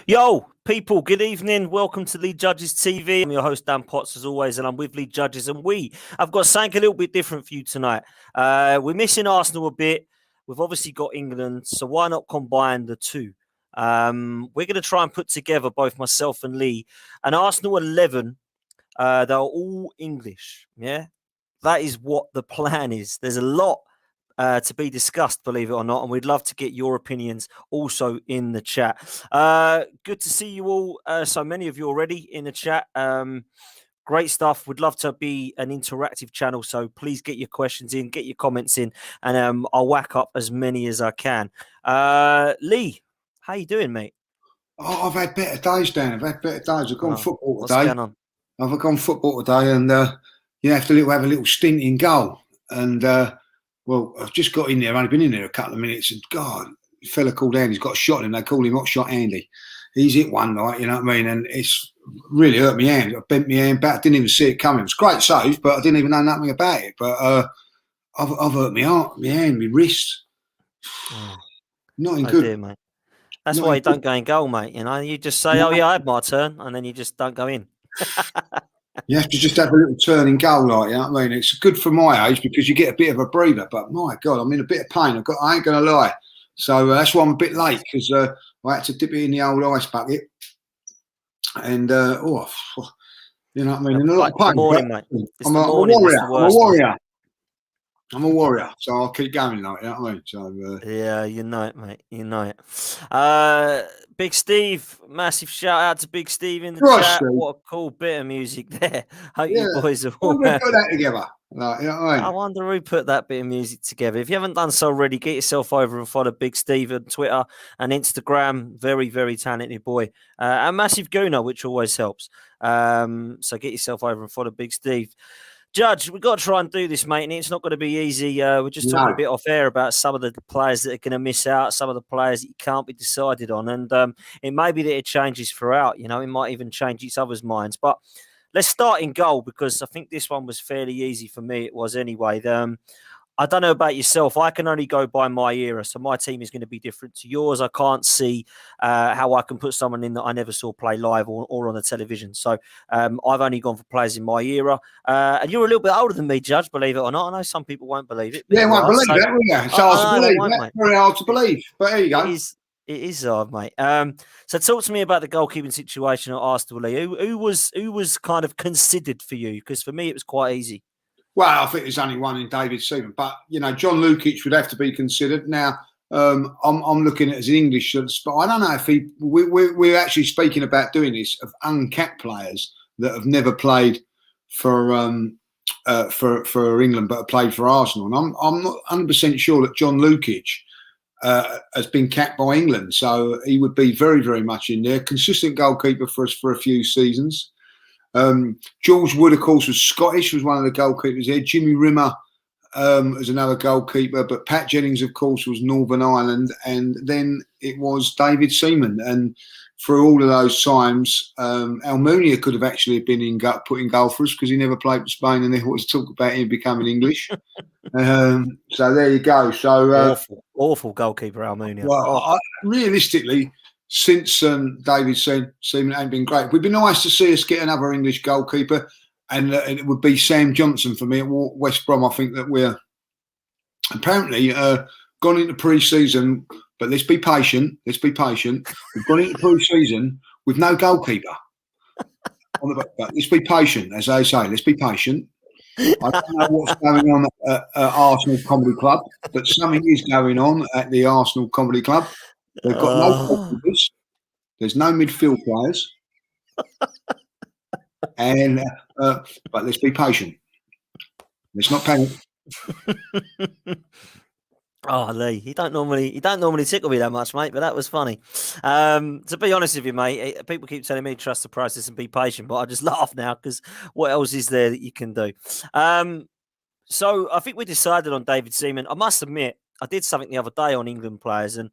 Yo, people, good evening. Welcome to Lead Judges TV. I'm your host, Dan Potts, as always, and I'm with Lead Judges. And I've got something a little bit different for you tonight. We're missing Arsenal a bit. We've obviously got England, so why not combine the two? We're going to try and put together, both myself and Lee, an Arsenal 11 that are all English. Yeah, that is what the plan is. There's a lot to be discussed, believe it or not, and we'd love to get your opinions also in the chat. Good to see you all, so many of you already in the chat. Great stuff. We'd love to be an interactive channel, so please get your questions in, get your comments in, and I'll whack up as many as I can. Lee, how you doing, mate? Oh, I've had better days, Dan. I've had better days. I've gone football today. What's going on? I've gone football today, and you have a little stint in goal. And well, I've just got in there. I've only been in there a couple of minutes, and God, a fella called Andy's got a shot in. They call him Hot Shot Andy. He's hit one night, you know what I mean? And it's really hurt my hand. I bent my hand back. Didn't even see it coming. It was a great save, but I didn't even know nothing about it. But I've hurt my heart, my hand, my wrist. Not in good. Dear, mate. That's why you don't go in goal, mate. You know, you just say, "Oh yeah, I had my turn," and then you just don't go in. You have to just have a little turn in goal, like, you know what I mean? It's good for my age because you get a bit of a breather. But my God, I'm in a bit of pain. I ain't gonna lie. So that's why I'm a bit late, because I had to dip it in the old ice bucket. And you know what I mean? In a lot of pain. Morning, mate. I'm a warrior. I'm a warrior, so I'll keep going, like, you know what I mean? So yeah, you know it, mate. You know it. Big Steve, massive shout out to Big Steve in the chat. Steve. What a cool bit of music there. Hope you boys are all. We put that together. Like, you know what I mean? I wonder who put that bit of music together. If you haven't done so already, get yourself over and follow Big Steve on Twitter and Instagram. Very, very talented boy. And massive gooner, which always helps. So get yourself over and follow Big Steve. Judge, we've got to try and do this, mate, and it's not going to be easy. We're just talking a bit off air about some of the players that are going to miss out, some of the players that you can't be decided on, and it may be that it changes throughout. You know, it might even change each other's minds. But let's start in goal, because I think this one was fairly easy for me. It was anyway. I don't know about yourself. I can only go by my era, so my team is going to be different to yours. I can't see how I can put someone in that I never saw play live or on the television. So I've only gone for players in my era. And you're a little bit older than me, Judge, believe it or not. I know some people won't believe it. Yeah, won't believe that, will you? It's hard to believe. That's very hard to believe. But there you go. It is hard, mate. So talk to me about the goalkeeping situation at Arsenal, Lee. Who was kind of considered for you? Because for me, it was quite easy. Well, I think there's only one in David Seaman, but you know, John Lukic would have to be considered. Now, I'm looking at it as an English, but I don't know if we're actually speaking about doing this of uncapped players that have never played for England but have played for Arsenal. And I'm not 100% sure that John Lukic has been capped by England, so he would be very, very much in there. Consistent goalkeeper for us for a few seasons. George Wood, of course, was Scottish, was one of the goalkeepers there. Jimmy Rimmer was another goalkeeper, but Pat Jennings, of course, was Northern Ireland, and then it was David Seaman. And through all of those times, Almunia could have actually been put in goal for us, because he never played for Spain, and they always talk about him becoming English. So there you go. So awful goalkeeper, Almunia. Well, realistically, since David Seaman ain't been great, it would be nice to see us get another English goalkeeper, and it would be Sam Johnson for me at West Brom. I think that we're apparently gone into pre-season, but let's be patient. We've gone into pre-season with no goalkeeper. But let's be patient, as they say. Let's be patient. I don't know what's going on at Arsenal Comedy Club, but something is going on at the Arsenal Comedy Club. They've got no goalkeepers. There's no midfield players, and but let's be patient. Let's not panic. Oh, Lee, you don't normally tickle me that much, mate, but that was funny. To be honest with you, mate, people keep telling me trust the process and be patient, but I just laugh now, because what else is there that you can do? So I think we decided on David Seaman. I must admit, I did something the other day on England players, and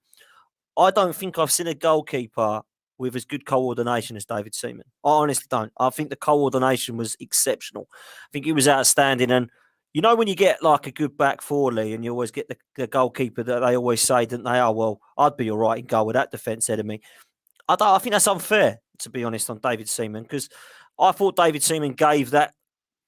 I don't think I've seen a goalkeeper with as good coordination as David Seaman. I honestly don't. I think the coordination was exceptional. I think he was outstanding. And you know, when you get like a good back four, Lee, and you always get the goalkeeper that they always say, don't they? Oh, well, I'd be all right in goal with that defence ahead of me. I think that's unfair, to be honest, on David Seaman, because I thought David Seaman gave that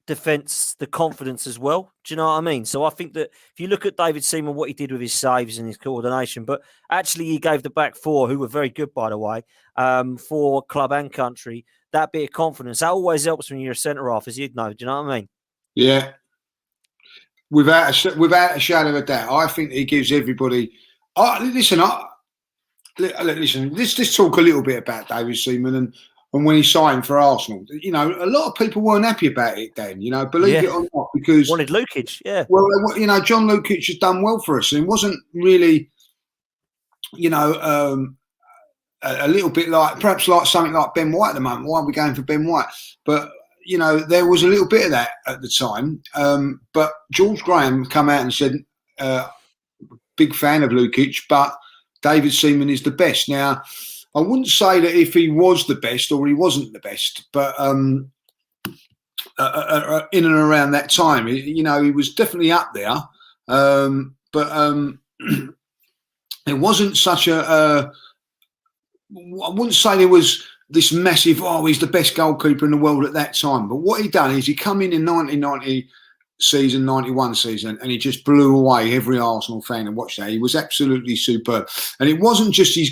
defence the confidence as well. Do you know what I mean? So I think that if you look at David Seaman, what he did with his saves and his coordination, but actually he gave the back four, who were very good, by the way, for club and country, that bit of confidence. That always helps when you're a centre-half, as you'd know. Do you know what I mean? Yeah. Without a shadow of a doubt, I think he gives everybody. Listen, let's talk a little bit about David Seaman and when he signed for Arsenal. You know, a lot of people weren't happy about it then, you know, believe it or not, because wanted Lukic, Well, you know, John Lukic has done well for us, and it wasn't really, you know, a little bit like perhaps like something like Ben White at the moment. Why are we going for Ben White? But you know, there was a little bit of that at the time. But George Graham come out and said, big fan of Lukic, but David Seaman is the best. Now, I wouldn't say that if he was the best or he wasn't the best, but in and around that time, you know, he was definitely up there. But it wasn't such a. I wouldn't say there was this massive, he's the best goalkeeper in the world at that time. But what he done is he come in 1990 season, 91 season, and he just blew away every Arsenal fan and watched that. He was absolutely superb. And it wasn't just his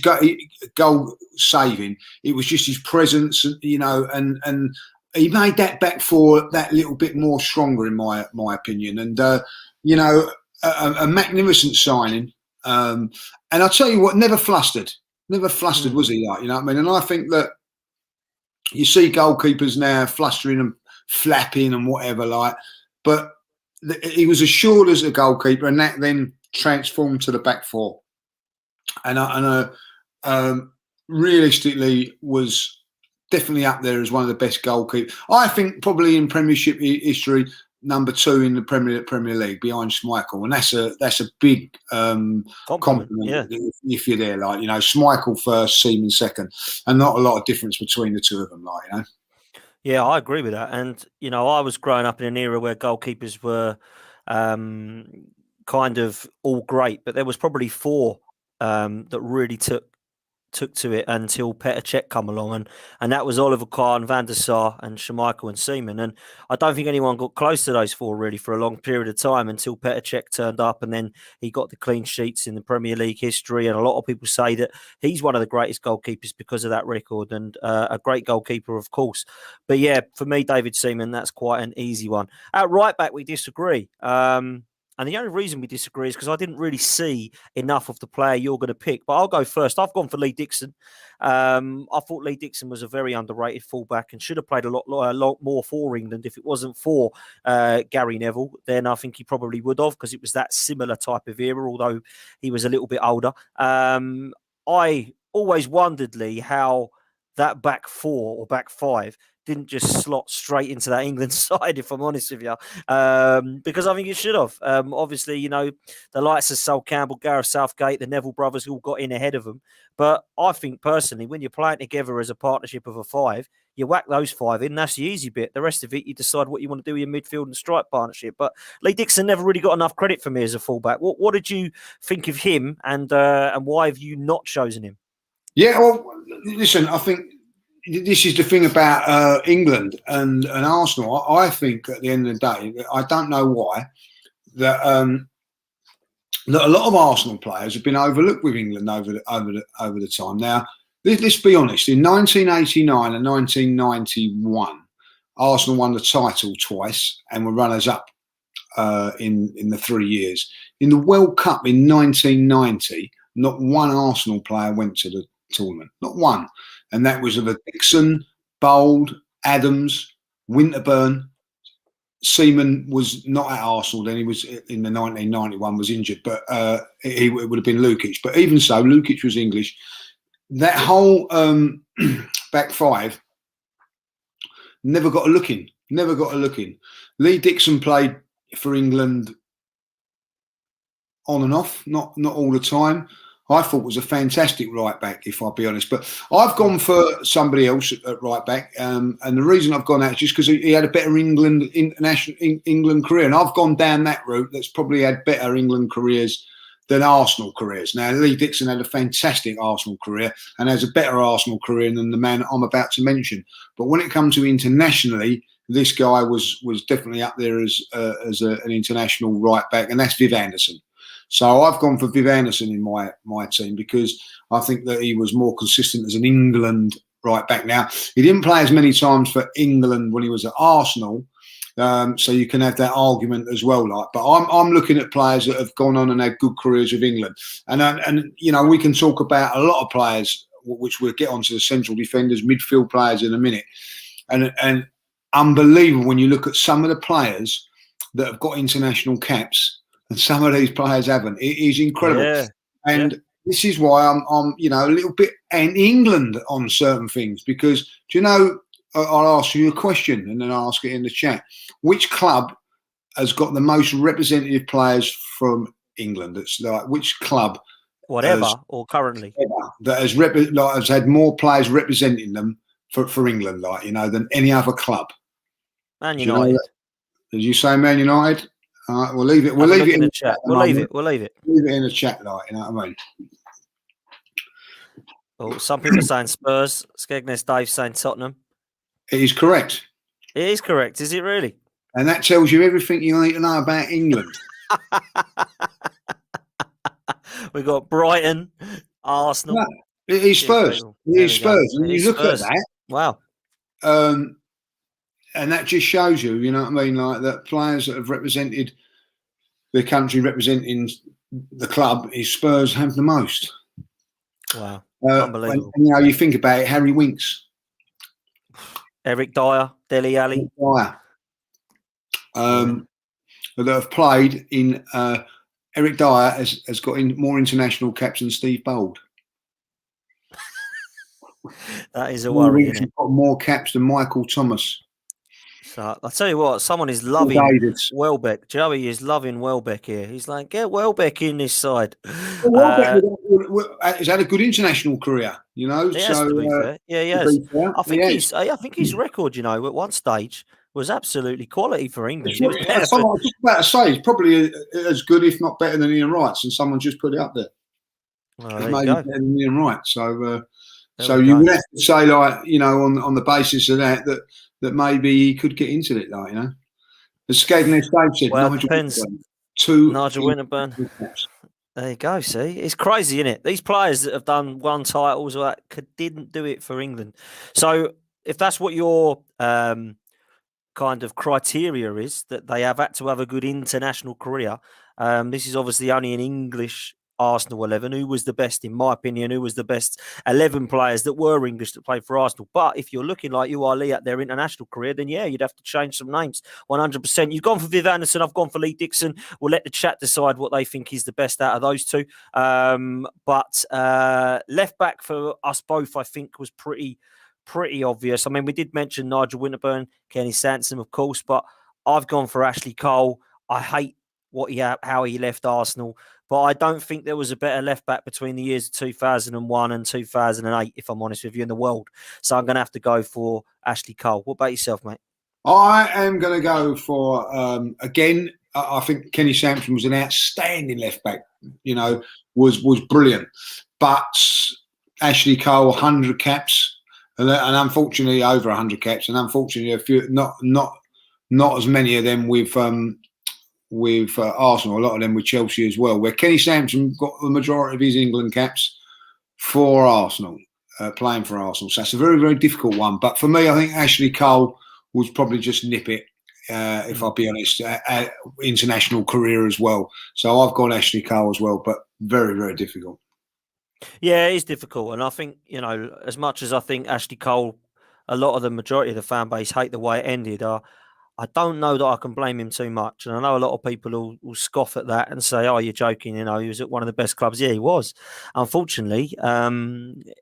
goal saving, it was just his presence, you know, and he made that back four that little bit more stronger, in my opinion. And, you know, a magnificent signing. And I'll tell you what, never flustered, was he? Like, you know what I mean? And I think that you see goalkeepers now flustering and flapping and whatever, like, but he was assured as a goalkeeper, and that then transformed to the back four. And realistically was definitely up there as one of the best goalkeepers. I think probably in Premiership history, number 2 in the Premier League behind Schmeichel, and that's a big compliment if you're there. Like, you know, Schmeichel first, Seaman second, and not a lot of difference between the two of them. Like, you know. Yeah, I agree with that. And, you know, I was growing up in an era where goalkeepers were kind of all great, but there was probably 4 that really took to it until Petr Cech come along, and that was Oliver Kahn, Van der Sar, and Schmeichel and Seaman. And I don't think anyone got close to those 4 really for a long period of time until Petr Cech turned up, and then he got the clean sheets in the Premier League history. And a lot of people say that he's one of the greatest goalkeepers because of that record, and a great goalkeeper, of course. But yeah, for me, David Seaman, that's quite an easy one. At right back, we disagree. And the only reason we disagree is because I didn't really see enough of the player you're going to pick. But I'll go first. I've gone for Lee Dixon. I thought Lee Dixon was a very underrated fullback and should have played a lot more for England. If it wasn't for Gary Neville, then I think he probably would have, because it was that similar type of era, although he was a little bit older. I always wondered, Lee, how that back 4 or back 5 didn't just slot straight into that England side, if I'm honest with you, because I think it should have. Obviously, you know, the likes of Sol Campbell, Gareth Southgate, the Neville brothers all got in ahead of them. But I think personally, when you're playing together as a partnership of a 5, you whack those 5 in, that's the easy bit. The rest of it, you decide what you want to do in midfield and strike partnership. But Lee Dixon never really got enough credit for me as a fullback. What did you think of him, and why have you not chosen him? Yeah, well, listen, I think this is the thing about England and Arsenal. I think at the end of the day, I don't know why, that a lot of Arsenal players have been overlooked with England over the time. Now, let's be honest. In 1989 and 1991, Arsenal won the title twice and were runners-up in the 3 years. In the World Cup in 1990, not one Arsenal player went to the tournament. Not one. And that was of Dixon, Bold, Adams, Winterburn. Seaman was not at Arsenal then. He was in the 1991, was injured, but it would have been Lukic. But even so, Lukic was English. That whole back 5 never got a look in. Lee Dixon played for England on and off, not all the time. I thought was a fantastic right back, if I'll be honest. But I've gone for somebody else at right back, and the reason I've gone out is just because he had a better England career, and I've gone down that route. That's probably had better England careers than Arsenal careers. Now, Lee Dixon had a fantastic Arsenal career and has a better Arsenal career than the man I'm about to mention. But when it comes to internationally, this guy was definitely up there as an international right back, and that's Viv Anderson. So I've gone for Viv Anderson in my team because I think that he was more consistent as an England right back. Now, he didn't play as many times for England when he was at Arsenal, so you can have that argument as well. But I'm looking at players that have gone on and had good careers with England, and you know, we can talk about a lot of players, which we'll get onto the central defenders, midfield players in a minute, and unbelievable when you look at some of the players that have got international caps and some of these players haven't. It is incredible. Yeah. And this is why I'm you know, a little bit anti-England on certain things, because, do you know, I'll ask you a question and then I'll ask it in the chat. Which club has got the most representative players from England? That's like, which club, or currently, that has had more players representing them for England, like, you know, than any other club? Man United. You know, did you say Man United? All right, we'll leave it. We'll leave it in the chat. We'll leave it. Leave it in the chat, like, you know what I mean? Well, some people are saying Spurs. Skegness Dave saying Tottenham. It is correct. It is correct. Is it really? And that tells you everything you need to know about England. We've got Brighton, Arsenal. No, it is Spurs. It is Spurs. And you look at that. Wow. And that just shows you, you know what I mean, like that players that have represented the country, representing the club, is Spurs have the most. Wow. Unbelievable. And, you know, you think about it, Harry Winks. Eric Dyer, Dele Alli. That have played in... Eric Dyer has got more international caps than Steve Bold. That is a worry, isn't it? He's got more caps than Michael Thomas. So I'll tell you what, someone is loving Welbeck. Joey is loving Welbeck here. He's like, get Welbeck in this side. Welbeck has had a good international career, you know. He has, to be fair. Yeah, he has. I think his record, you know, at one stage was absolutely quality for England. I was just about to say, it's probably as good, if not better, than Ian Wright, and someone just put it up there. Well, there you go. Better than Ian Wright. So you would have to say, like, you know, on the basis of that maybe he could get into it, like, you know. As Skegness Dave said, well, it depends. Nigel Winterburn. There you go. See, it's crazy, isn't it? These players that have done one titles or that didn't do it for England. So if that's what your kind of criteria is, that they have had to have a good international career, this is obviously only an English Arsenal 11. Who was the best, in my opinion? Who was the best 11 players that were English that played for Arsenal? But if you're looking like you are, Lee, at their international career, then yeah, you'd have to change some names. 100%. You've gone for Viv Anderson. I've gone for Lee Dixon. We'll let the chat decide what they think is the best out of those two. But left back for us both, I think, was pretty obvious. I mean, we did mention Nigel Winterburn, Kenny Sansom, of course, but I've gone for Ashley Cole. I hate how he left Arsenal, but I don't think there was a better left back between the years of 2001 and 2008, if I'm honest with you, in the world. So I'm going to have to go for Ashley Cole. What about yourself, mate? I am going to go for, again, I think Kenny Sansom was an outstanding left back, you know, was brilliant. But Ashley Cole, 100 caps, and unfortunately over 100 caps, and unfortunately a few, not as many of them with Arsenal, a lot of them with Chelsea as well, where Kenny Sansom got the majority of his England caps for Arsenal, playing for Arsenal. So that's a very, very difficult one. But for me, I think Ashley Cole would probably just nip it, if I'll be honest, international career as well. So I've gone Ashley Cole as well, but very, very difficult. Yeah, it is difficult. And I think, you know, as much as I think Ashley Cole, a lot of the majority of the fan base hate the way it ended, I don't know that I can blame him too much. And I know a lot of people will scoff at that and say, oh, you're joking. You know, he was at one of the best clubs. Yeah, he was. Unfortunately,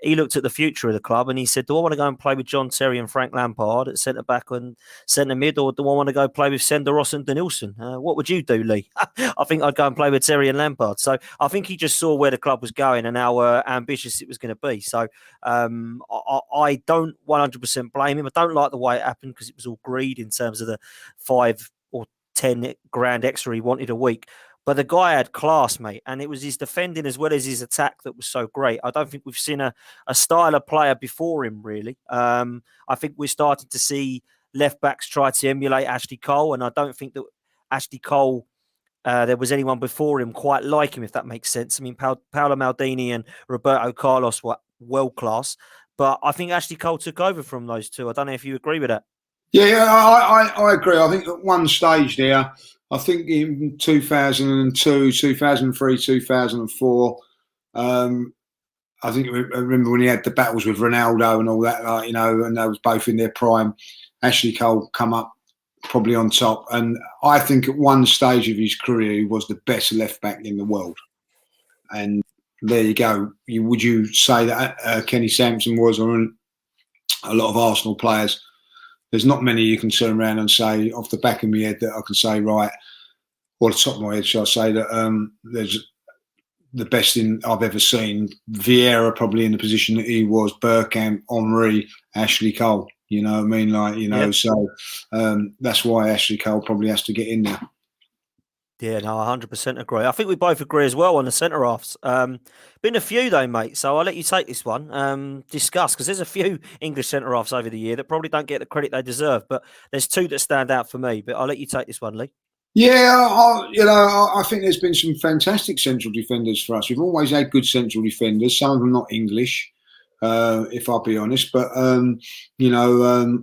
he looked at the future of the club and he said, do I want to go and play with John Terry and Frank Lampard at centre-back and centre-mid, or do I want to go play with Senderos and Denilson? What would you do, Lee? I think I'd go and play with Terry and Lampard. So I think he just saw where the club was going and how ambitious it was going to be. So I don't 100% blame him. I don't like the way it happened because it was all greed in terms of the 5 or 10 grand extra he wanted a week. But the guy had class, mate, and it was his defending as well as his attack that was so great. I don't think we've seen a style of player before him, really. I think we're starting to see left backs try to emulate Ashley Cole, and I don't think that Ashley Cole, there was anyone before him quite like him, if that makes sense. I mean, Paolo Maldini and Roberto Carlos were world class, but I think Ashley Cole took over from those two. I don't know if you agree with that. Yeah, I agree. I think at one stage there, I think in 2002, 2003, 2004, I think I remember when he had the battles with Ronaldo and all that, like, and they was both in their prime. Ashley Cole come up probably on top, and I think at one stage of his career he was the best left back in the world. And there you go. Would you say that Kenny Sampson was, or a lot of Arsenal players? There's not many you can turn around and say off the back of my head that I can say, right, or the top of my head, shall I say, that there's the best I've ever seen. Vieira probably in the position that he was, Bergkamp, Henry, Ashley Cole. You know what I mean? Like, Yep. So that's why Ashley Cole probably has to get in there. Yeah, no, 100% agree. I think we both agree as well on the centre halves. Been a few though, mate. So I'll let you take this one. Discuss, because there's a few English centre halves over the year that probably don't get the credit they deserve. But there's two that stand out for me. But I'll let you take this one, Lee. Yeah, I think there's been some fantastic central defenders for us. We've always had good central defenders. Some of them not English, if I'll be honest. But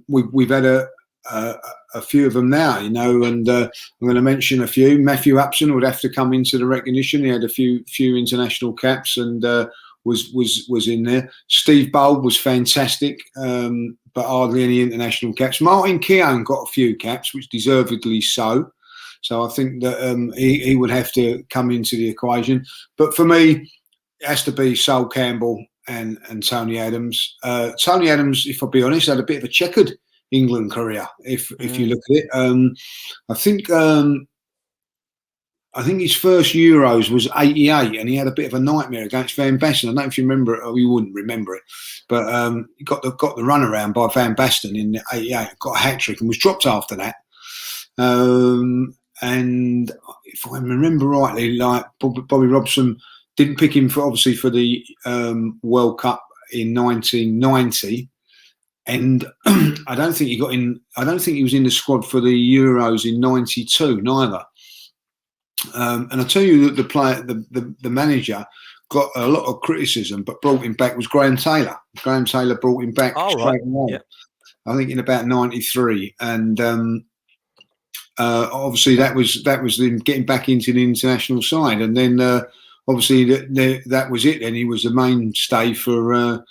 we've had a few of them now, and I'm going to mention a few. Matthew Upson would have to come into the recognition. He had a few international caps and was in there. Steve Bold was fantastic, but hardly any international caps. Martin Keown got a few caps, which deservedly so. So I think that he would have to come into the equation. But for me, it has to be Sol Campbell and Tony Adams. Tony Adams, if I'll be honest, had a bit of a checkered England career. If you look at it, I think his first Euros was '88, and he had a bit of a nightmare against Van Basten. I don't know if you remember it, or you wouldn't remember it, but he got the runaround by Van Basten in '88, got a hat trick, and was dropped after that. And if I remember rightly, like Bobby Robson didn't pick him for the World Cup in 1990. And I don't think he got in. I don't think he was in the squad for the Euros in '92 neither. And I tell you that the player, the manager, got a lot of criticism, but brought him back was Graham Taylor. Graham Taylor brought him back straight away. Yeah. I think in about '93, and obviously that was them getting back into the international side, and then obviously that was it. Then he was the mainstay for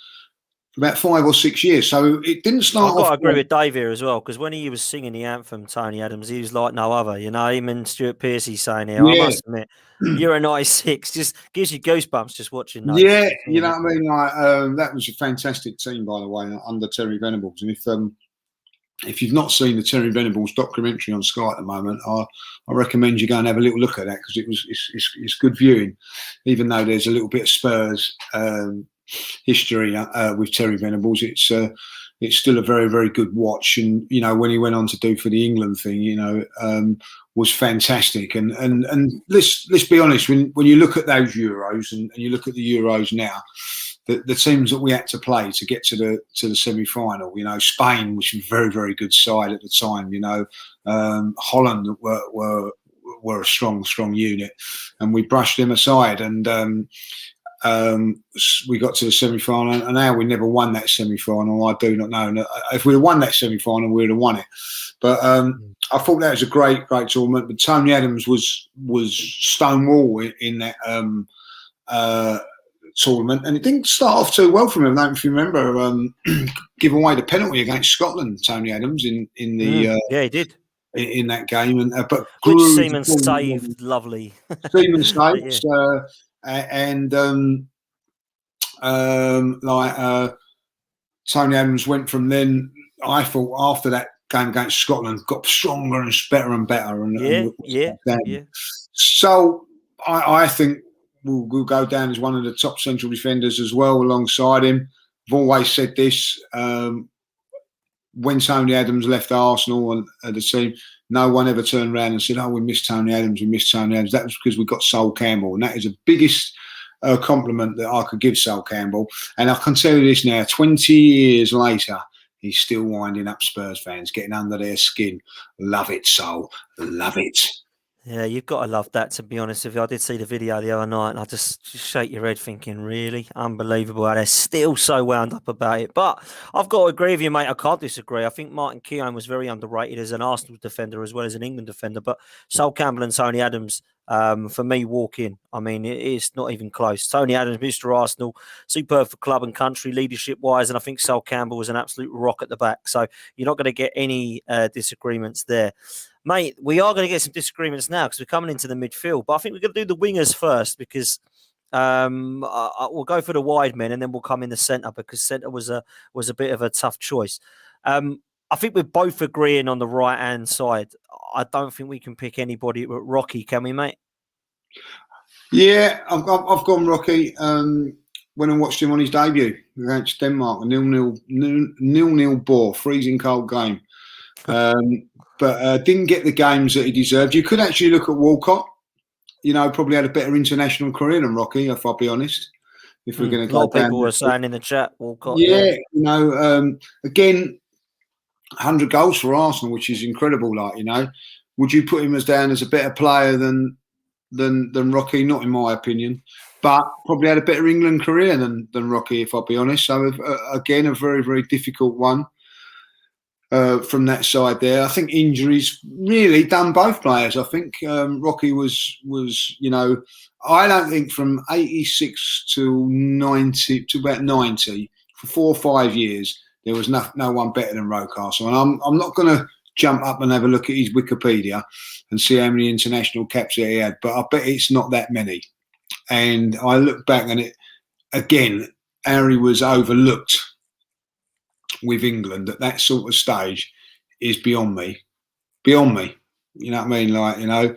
about 5 or 6 years. So it didn't start. I've got to agree with Dave here as well, because when he was singing the anthem, Tony Adams, he was like no other. Him and Stuart Pearcey saying here, I must admit, you're a 96. Just gives you goosebumps just watching those. Yeah, you know what I mean. Like that was a fantastic team, by the way, under Terry Venables. And if you've not seen the Terry Venables documentary on Sky at the moment, I recommend you go and have a little look at that, because it's good viewing, even though there's a little bit of Spurs history with Terry Venables. It's still a very, very good watch. And when he went on to do for the England thing, was fantastic. And let's be honest, when you look at those Euros and you look at the Euros now, the teams that we had to play to get to the semi-final, Spain, which was a very, very good side at the time, Holland were a strong unit, and we brushed them aside, and we got to the semi-final, and now we never won that semi-final. I do not know. If we'd have won that semi-final, we'd have won it. But I thought that was a great tournament. But Tony Adams was stonewall in that tournament, and it didn't start off too well for him. I don't know if you remember, give away the penalty against Scotland, Tony Adams, in the yeah, he did in that game, and but which Seaman saved, lovely. Seaman saved, Tony Adams went from then. I thought after that game against Scotland, got stronger and better and better, and So I think will go down as one of the top central defenders as well, alongside him. I've always said this, when Tony Adams left Arsenal and the team, no one ever turned around and said, "Oh, we missed Tony Adams, we missed Tony Adams." That was because we got Sol Campbell, and that is the biggest compliment that I could give Sol Campbell. And I can tell you this now, 20 years later, he's still winding up Spurs fans, getting under their skin. Love it, Sol. Love it. Yeah, you've got to love that, to be honest with you. I did see the video the other night and I just shake your head thinking, really? Unbelievable how they're still so wound up about it. But I've got to agree with you, mate. I can't disagree. I think Martin Keown was very underrated as an Arsenal defender as well as an England defender. But Sol Campbell and Tony Adams, for me, walk in. I mean, it's not even close. Tony Adams, Mr. Arsenal, superb for club and country, leadership-wise. And I think Sol Campbell was an absolute rock at the back. So you're not going to get any disagreements there. Mate, we are going to get some disagreements now because we're coming into the midfield. But I think we're going to do the wingers first because we'll go for the wide men and then we'll come in the centre because centre was a bit of a tough choice. I think we're both agreeing on the right-hand side. I don't think we can pick anybody but Rocky, can we, mate? Yeah, I've gone Rocky. When I watched him on his debut against Denmark, a 0-0 bore, freezing cold game. But didn't get the games that he deserved. You could actually look at Walcott. You know, probably had a better international career than Rocky, if I'll be honest. If we're going to go down. A lot of people were saying in the chat, Walcott. Yeah, you know, again, 100 goals for Arsenal, which is incredible. Like, you know, would you put him down as a better player than Rocky? Not in my opinion, but probably had a better England career than Rocky, if I'll be honest. So again, a very, very difficult one. From that side there, I think injuries really done both players. I think Rocky was, you know, I don't think from 86 to 90 to about 90 for 4 or 5 years there was no one better than Rocastle. And I'm not going to jump up and have a look at his Wikipedia and see how many international caps that he had, but I bet it's not that many. And I look back and it again, Harry was overlooked with England at that sort of stage is beyond me. You know what I mean? Like, you know,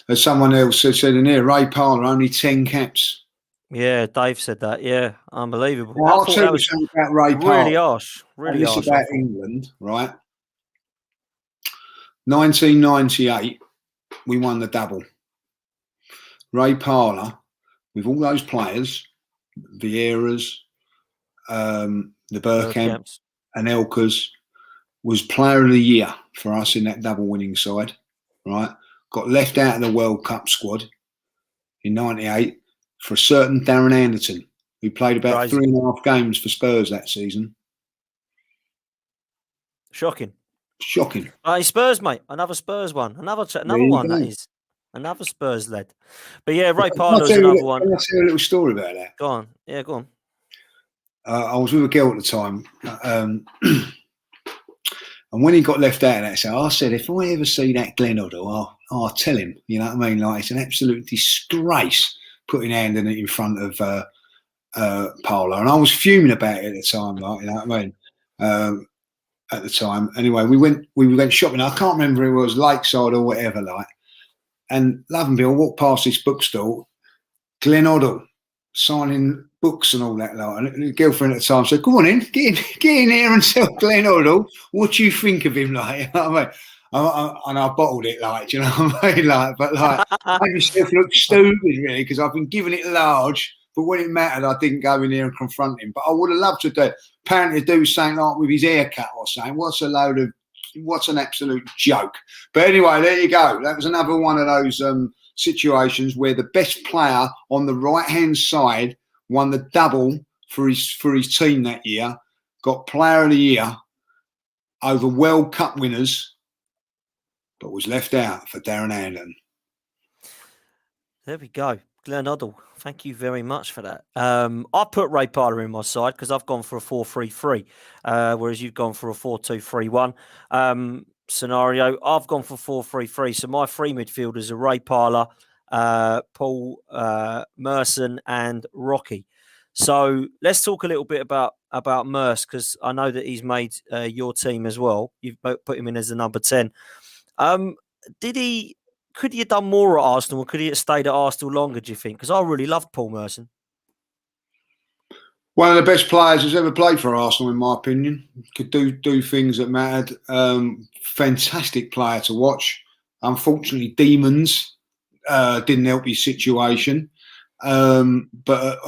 as someone else said in here, Ray Parlour, only 10 caps. Yeah, Dave said that. Yeah, unbelievable. Well, I'll tell you something about Ray Parlour. Really harsh. Really harsh. About England, right? 1998, we won the double. Ray Parlour, with all those players, Vieiras, the Bergkamps and Elkers, was player of the year for us in that double winning side, right? Got left out of the World Cup squad in 98 for a certain Darren Anderton, who played about 3.5 games for Spurs that season. Shocking. Spurs, mate. Another Spurs one. Another one that is. Another Spurs led. But yeah, Ray Parlour's another one. Can I tell you a little story about that? Go on. Yeah, go on. I was with a girl at the time, and when he got left out of that, so I said, if I ever see that Glenn Hoddle, I'll tell him. You know what I mean? Like, it's an absolute disgrace putting Anden in front of Parlour, and I was fuming about it at the time. Like, you know what I mean? At the time, anyway, we went shopping. I can't remember if it was Lakeside or whatever, like. And love and Bill walked past this bookstore, Glenn Hoddle, signing books and all that. Like, and the girlfriend at the time said, "Come on in, get in here and tell Glenn Hoddle what do you think of him." Like, you know what I mean? And I bottled it, like, do you know what I mean? Like, but like, I made myself look stupid, really, because I've been giving it large. But when it mattered, I didn't go in there and confront him. But I would have loved to do. Apparently, do something like with his haircut or something. What's an absolute joke. But anyway, there you go. That was another one of those situations where the best player on the right-hand side won the double for his team that year, got player of the year over World Cup winners, but was left out for Darren Anden. There we go. Glenn Hoddle, thank you very much for that. I put Ray Parlour in my side because I've gone for a 4-3-3, whereas you've gone for a 4-2-3-1 scenario. I've gone for 4-3-3. So my three midfielders are Ray Parlour, Paul Merson, and Rocky. So let's talk a little bit about Merce, because I know that he's made your team as well. You've put him in as the number 10. Could he have done more at Arsenal, or could he have stayed at Arsenal longer, do you think? Because I really loved Paul Merson. One of the best players who's ever played for Arsenal, in my opinion. Could do things that mattered. Fantastic player to watch. Unfortunately, demons didn't help his situation. But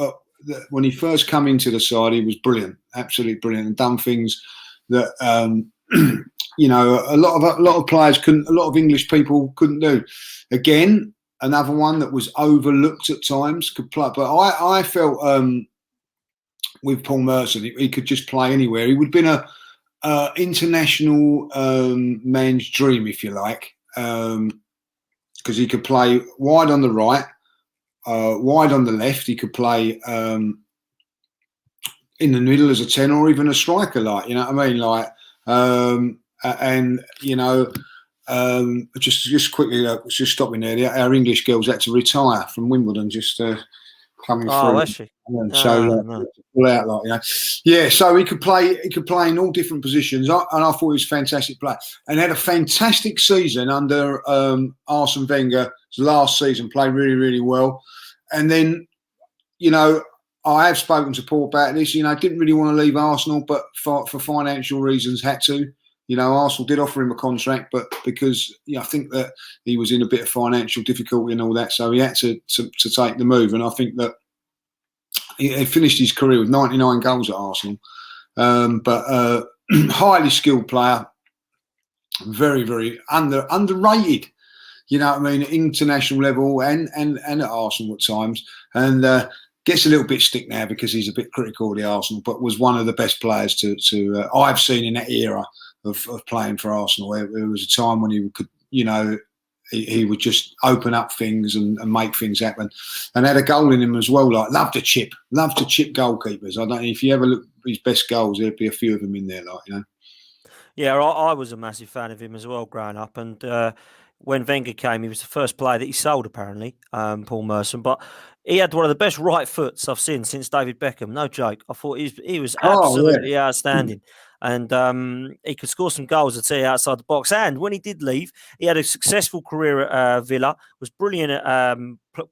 when he first came into the side, he was brilliant, absolutely brilliant, and done things that you know a lot of players couldn't, a lot of English people couldn't do. Again, another one that was overlooked at times, could play, but I felt with Paul Merson, he could just play anywhere. He would have been a international man's dream, if you like, because he could play wide on the right. Wide on the left, he could play in the middle as a 10 or even a striker, like, you know what I mean, like, and you know, just quickly, just stopping there. Our English girls had to retire from Wimbledon just coming through. Oh, actually, so no. pull out, like, you know, yeah. So he could play in all different positions, and I thought he was a fantastic player, and had a fantastic season under Arsene Wenger's last season. Played really, really well, and then, you know, I have spoken to Paul about this. You know, didn't really want to leave Arsenal, but for financial reasons had to. You know, Arsenal did offer him a contract, but because, you know, I think that he was in a bit of financial difficulty and all that, so he had to take the move. And I think that he finished his career with 99 goals at Arsenal, but highly skilled player, very, very underrated. You know what I mean, at international level and at Arsenal at times, and gets a little bit stick now because he's a bit critical of the Arsenal, but was one of the best players to I've seen in that era of playing for Arsenal. There was a time when he could, you know, he would just open up things and make things happen, and had a goal in him as well. Like, love to chip goalkeepers. I don't know if you ever look at his best goals, there'd be a few of them in there, like, you know. Yeah, I was a massive fan of him as well growing up, and when Wenger came, he was the first player that he sold, apparently, Paul Merson. But he had one of the best right foots I've seen since David Beckham. No joke. I thought he was absolutely outstanding. And he could score some goals, I'd say, outside the box. And when he did leave, he had a successful career at Villa, was brilliant at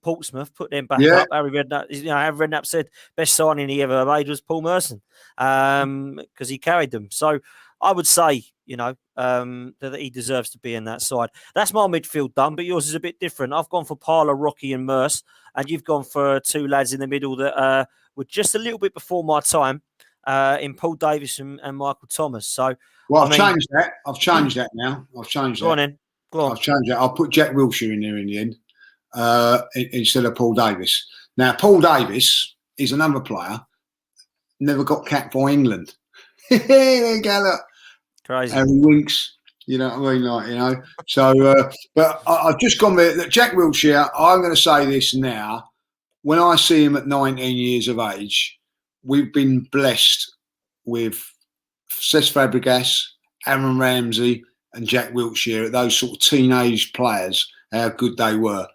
Portsmouth, put them back up. Harry Redknapp said best signing he ever made was Paul Merson, because he carried them. So I would say, you know, that he deserves to be in that side. That's my midfield done, but yours is a bit different. I've gone for Parler, Rocky and Merce, and you've gone for two lads in the middle that were just a little bit before my time, in Paul Davis and Michael Thomas. So, well, I've changed that. I've changed that now. Go on in. Go on. I've changed that. I'll put Jack Wilshere in there in the end, instead of Paul Davis. Now, Paul Davis is another player, never got capped by England. There you go, look. Crazy. Harry Winks, you know what I mean? Like, you know. So, but I've just gone there. Jack Wilshere, I'm going to say this now. When I see him at 19 years of age, we've been blessed with Cesc Fabregas, Aaron Ramsey, and Jack Wilshere, those sort of teenage players, how good they were.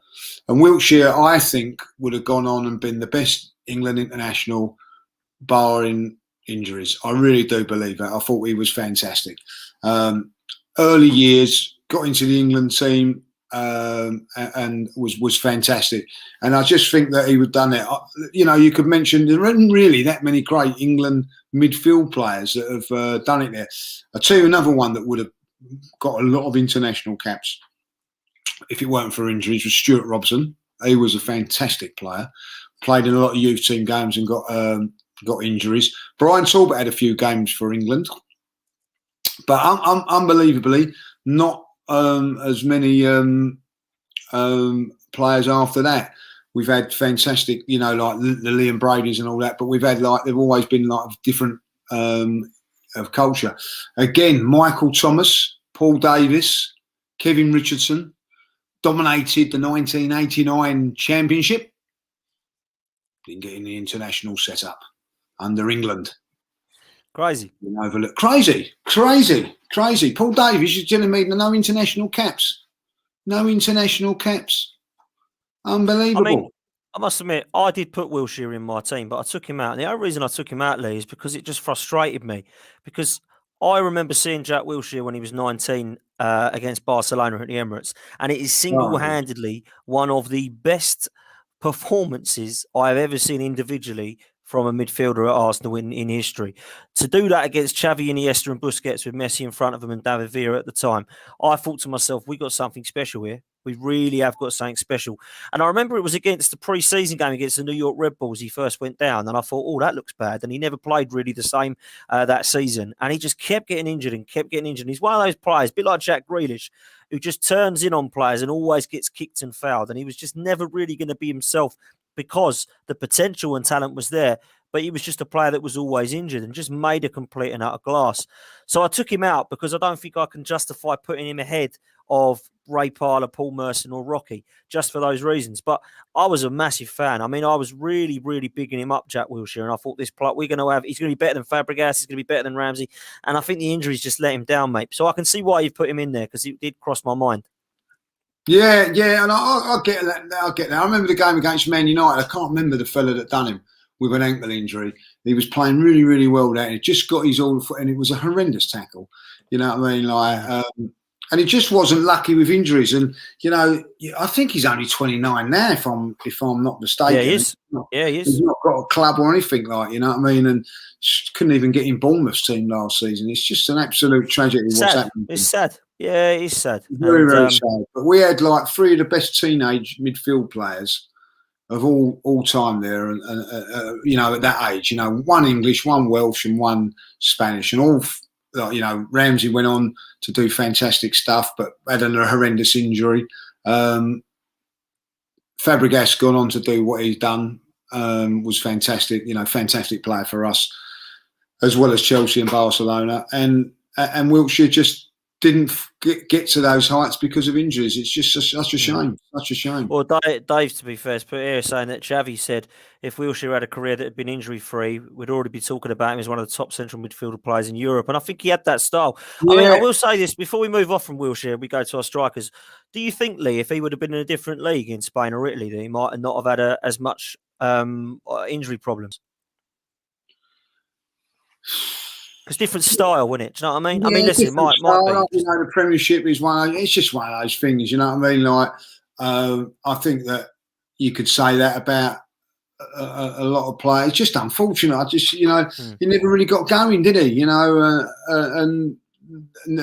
And Wilshere, I think, would have gone on and been the best England international, barring injuries. I really do believe that. I thought he was fantastic. Early years, got into the England team, and was fantastic. And I just think that he would have done it. You know, you could mention there aren't really that many great England midfield players that have done it there. I'll tell you another one that would have got a lot of international caps if it weren't for injuries was Stuart Robson. He was a fantastic player. Played in a lot of youth team games and got injuries. Brian Talbot had a few games for England, but unbelievably not as many players after that. We've had fantastic, you know, like the Liam Brady's and all that, but we've had, like, they've always been like different of culture. Again, Michael Thomas, Paul Davis, Kevin Richardson dominated the 1989 championship. Didn't get in the international setup under England. Crazy. Overlooked. Crazy. Paul Davis is telling me no international caps. No international caps. Unbelievable. I mean, I must admit, I did put Wilshere in my team, but I took him out. And the only reason I took him out, Lee, is because it just frustrated me. Because I remember seeing Jack Wilshere when he was 19 against Barcelona at the Emirates. And it is single-handedly one of the best performances I've ever seen individually from a midfielder at Arsenal in history. To do that against Xavi, Iniesta and Busquets with Messi in front of them and David Villa at the time, I thought to myself, we got something special here. We really have got something special. And I remember it was against the pre-season game against the New York Red Bulls. He first went down and I thought, oh, that looks bad. And he never played really the same that season. And he just kept getting injured and kept getting injured. And he's one of those players, a bit like Jack Grealish, who just turns in on players and always gets kicked and fouled. And he was just never really going to be himself because the potential and talent was there. But he was just a player that was always injured and just made a complete and utter glass. So I took him out because I don't think I can justify putting him ahead of Ray Parlour, Paul Merson or Rocky, just for those reasons. But I was a massive fan. I mean, I was really, really bigging him up, Jack Wilshere, and I thought he's going to be better than Fabregas, he's going to be better than Ramsey, and I think the injuries just let him down, mate. So I can see why you've put him in there, because it did cross my mind. Yeah, and I get that. I get that. I remember the game against Man United. I can't remember the fella that done him with an ankle injury. He was playing really, really well there. He just got his all foot, and it was a horrendous tackle. You know what I mean? And he just wasn't lucky with injuries. And I think he's only 29 now, if I'm not mistaken. Yeah, he is. He's not got a club or anything like. You know what I mean? And couldn't even get in Bournemouth's team last season. It's just an absolute tragedy. What's happening? It's sad. Yeah, it's sad. Very, very sad. But we had like three of the best teenage midfield players of all time there, and at that age, one English, one Welsh, and one Spanish, and all. Ramsey went on to do fantastic stuff, but had a horrendous injury. Fabregas gone on to do what he's done. Was fantastic. Fantastic player for us, as well as Chelsea and Barcelona. And Wilshere just didn't get to those heights because of injuries. It's just such a shame. Such a shame. Well, Dave, to be fair, put here saying that Xavi said if Wilshere had a career that had been injury-free, we'd already be talking about him as one of the top central midfielder players in Europe. And I think he had that style. Yeah. I mean, I will say this, before we move off from Wilshere, we go to our strikers. Do you think, Lee, if he would have been in a different league in Spain or Italy, that he might not have had as much injury problems? It's different style, wouldn't it? Do you know what I mean? Yeah, I mean, listen, it might be. The Premiership is it's just one of those things, you know what I mean? Like, I think that you could say that about a lot of players. It's just unfortunate. He never really got going, did he? And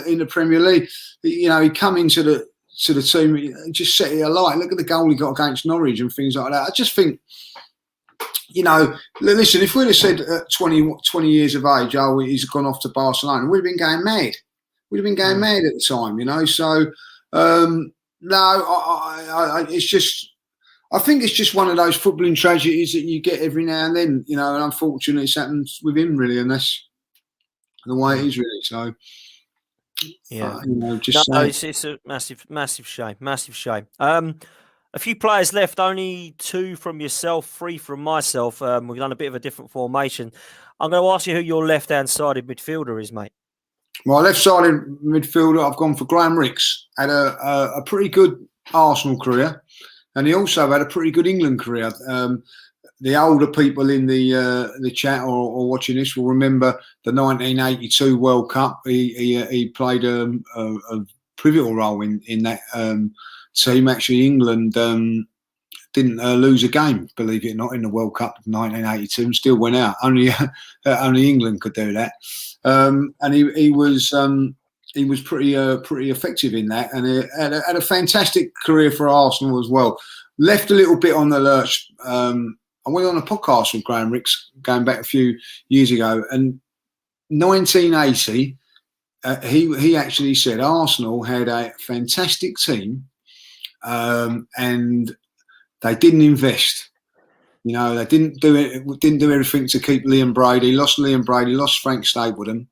in the Premier League, he come into the team, just set it alight. Look at the goal he got against Norwich and things like that. I just think, listen, if we'd have said at 20 years of age, he's gone off to Barcelona, we'd have been going mad. We'd have been going mad at the time, So, no, it's just, I think it's just one of those footballing tragedies that you get every now and then, and unfortunately it's happened with him, really, and that's the way it is, really. So, yeah, it's a massive shame. A few players left, only 2 from yourself, 3 from myself. We've done a bit of a different formation. I'm going to ask you who your left-hand sided midfielder is, mate. My left-sided midfielder, I've gone for Graham Rix. Had a pretty good Arsenal career, and he also had a pretty good England career. The older people in the chat or watching this will remember the 1982 World Cup. He played a pivotal role in that team. Actually, England didn't lose a game, believe it or not, in the World Cup of 1982, and still went out. Only England could do that. And he was pretty effective in that, and he had a fantastic career for Arsenal as well. Left a little bit on the lurch. I went on a podcast with Graham Rix going back a few years ago, and 1980, he actually said Arsenal had a fantastic team, and they didn't invest. They didn't do everything to keep Liam Brady. Lost Liam Brady, lost Frank Stapleton,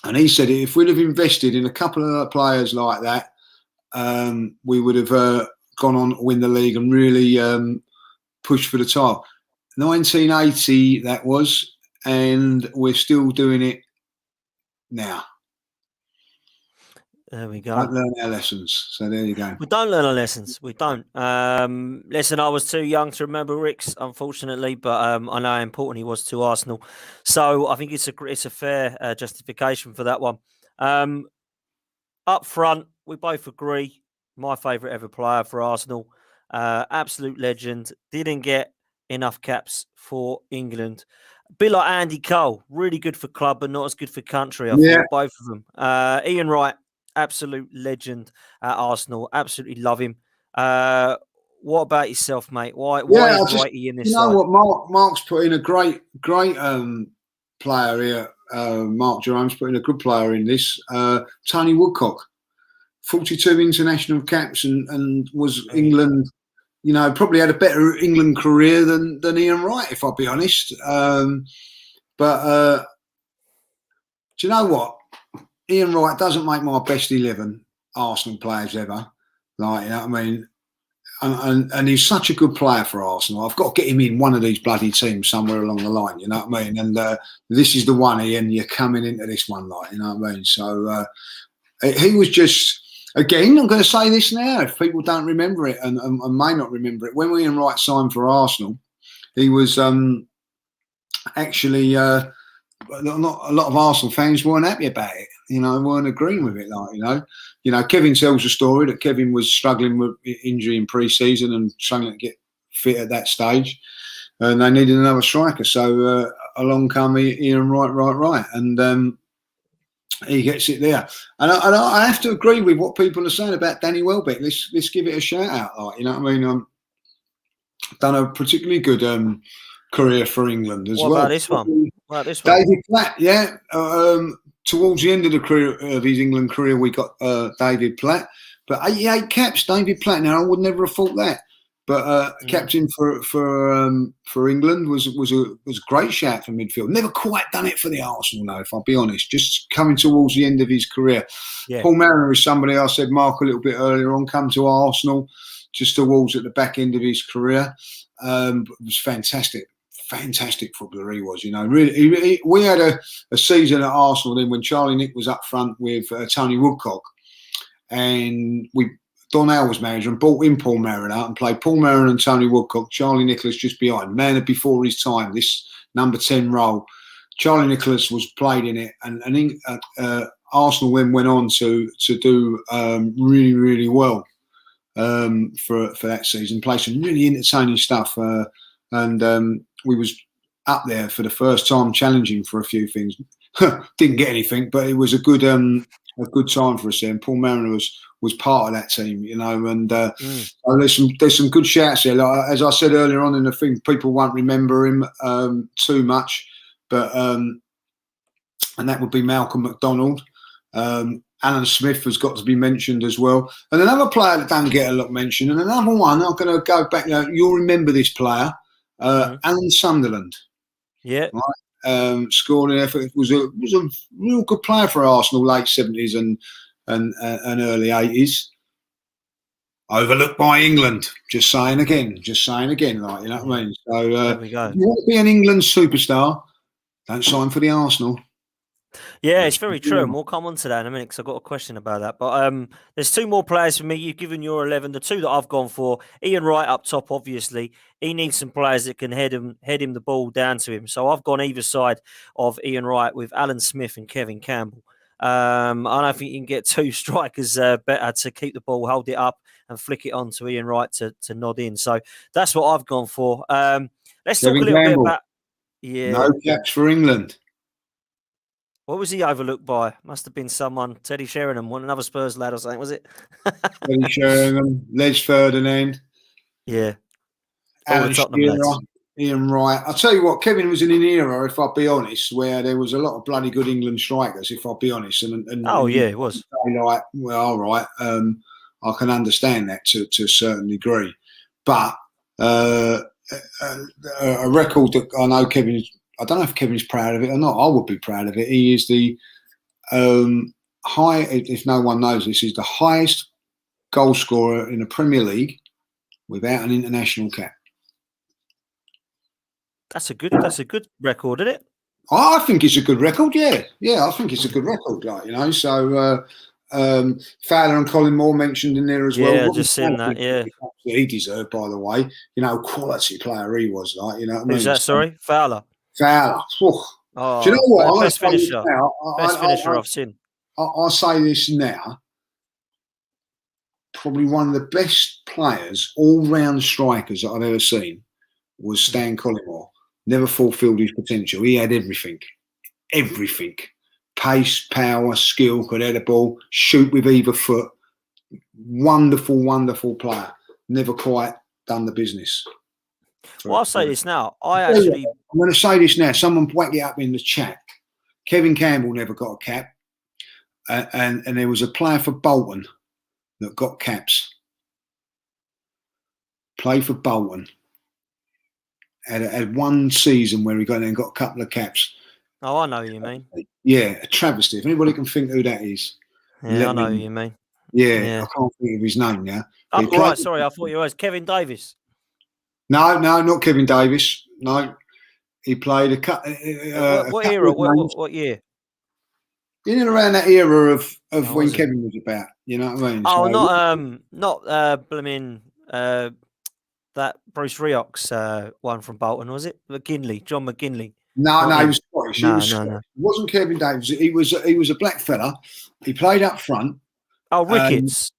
and he said if we'd have invested in a couple of players like that, we would have gone on to win the league and really push for the title. 1980 that was, and we're still doing it now. There we go. Don't learn our lessons. So there you go. We don't learn our lessons. We don't. Listen, I was too young to remember Rix, unfortunately, but I know how important he was to Arsenal. So I think it's a fair justification for that one. Up front, we both agree. My favourite ever player for Arsenal. Absolute legend. Didn't get enough caps for England. A bit like Andy Cole, really good for club, but not as good for country. I thought both of them. Ian Wright, absolute legend at Arsenal. Absolutely love him. What about yourself, mate? Why is Wrighty in this side? What, Mark's put in a great player here. Mark Jerome's put in a good player in this. Tony Woodcock, 42 international caps and was England. Probably had a better England career than Ian Wright, if I'll be honest. But do you know what? Ian Wright doesn't make my best 11 Arsenal players ever. Like, you know what I mean? And he's such a good player for Arsenal. I've got to get him in one of these bloody teams somewhere along the line, you know what I mean? And this is the one, Ian, you're coming into this one, like, you know what I mean? So he was just... Again, I'm going to say this now, if people don't remember it and may not remember it. When Ian Wright signed for Arsenal, he was actually not a lot of Arsenal fans weren't happy about it. Weren't agreeing with it. Kevin tells a story that Kevin was struggling with injury in pre-season and struggling to get fit at that stage, and they needed another striker. So along come Ian Wright, and he gets it there. And I have to agree with what people are saying about Danny Welbeck. Let's give it a shout out. Like, you know what I mean? Done a particularly good career for England as well. What about this one? David Platt, yeah. Towards the end of the career of his England career, we got David Platt. But 88 caps, David Platt. Now, I would never have thought that. But captain for England was a great shout for midfield. Never quite done it for the Arsenal, though, if I'll be honest. Just coming towards the end of his career. Yeah. Paul Mariner is somebody I said, Mark, a little bit earlier on, come to Arsenal just towards at the back end of his career. It was fantastic footballer he was. Really, we had a season at Arsenal then when Charlie Nick was up front with Tony Woodcock, and Donnell was manager and brought in Paul Mariner and played Paul Mariner and Tony Woodcock, Charlie Nicholas just behind. Man of before his time, this number 10 role. Charlie Nicholas was played in it, and Arsenal then went on to do really, really well for that season. Played some really entertaining stuff, and we was up there for the first time, challenging for a few things. Didn't get anything, but it was a good time for us there. And Paul Mariner was part of that team, and there's some good shouts there. Like, as I said earlier on in the thing, people won't remember him too much, but and that would be Malcolm McDonald. Alan Smith has got to be mentioned as well. And another player that don't get a lot mentioned, and another one, I'm going to go back, you'll remember this player, Alan Sunderland. Yeah. Right? Scoring effort, was a real good player for Arsenal, late 70s and early 80s. Overlooked by England. Just saying again. Like, you know what I mean? So there we go. If you want to be an England superstar, don't sign for the Arsenal. Yeah, it's very true, and we'll come on to that in a minute because I've got a question about that. But there's two more players for me. You've given your 11. The two that I've gone for, Ian Wright up top, obviously. He needs some players that can head him the ball down to him. So I've gone either side of Ian Wright with Alan Smith and Kevin Campbell. I don't think you can get two strikers better to keep the ball, hold it up, and flick it on to Ian Wright to nod in. So that's what I've gone for. Let's talk a little bit about... Yeah. No caps for England. What was he overlooked by? Must have been someone. Teddy Sheringham, another Spurs lad or something, was it? Teddy Sheringham, Les Ferdinand. Yeah. Alan Shearer, Ian Wright. I'll tell you what, Kevin was in an era, if I'll be honest, where there was a lot of bloody good England strikers, if I'll be honest. Yeah, it was. Like, well, all right, I can understand that to a certain degree. But a record that I know Kevin's... I don't know if Kevin's proud of it or not. I would be proud of it. He is the if no one knows this, is the highest goal scorer in the Premier League without an international cap. That's a good record, isn't it? I think it's a good record. Yeah, I think it's a good record. Like, so Fowler and Colin Moore mentioned in there as well. Yeah, just saying that. Yeah, he deserved, by the way. Quality player he was. Like, you know what I mean? Who's that? Sorry, Fowler. Fowler. Oh, do you know what? Best finisher. Best finisher I've seen. I'll say this now. Probably one of the best players, all-round strikers that I've ever seen was Stan Collymore. Never fulfilled his potential. He had everything. Pace, power, skill, could head a ball, shoot with either foot. Wonderful, wonderful player. Never quite done the business. Well, I'll say this now. I'm going to say this now. Someone whack it up in the chat. Kevin Campbell never got a cap. And there was a player for Bolton that got caps. Played for Bolton. Had one season where he got a couple of caps. Oh, I know who you mean. Yeah, a travesty. If anybody can think who that is. Yeah, I know who you mean. Yeah, I can't think of his name now. Oh, right, sorry, I thought you was Kevin Davis. No, not Kevin Davis. No, he played a couple. What era? What year? In and around that era of when Kevin was about. You know what I mean? Oh, not blooming that Bruce Rioch's one from Bolton, was it? John McGinley. No, he was Scottish. No. It wasn't Kevin Davis. He was a black fella. He played up front. Oh, Ricketts.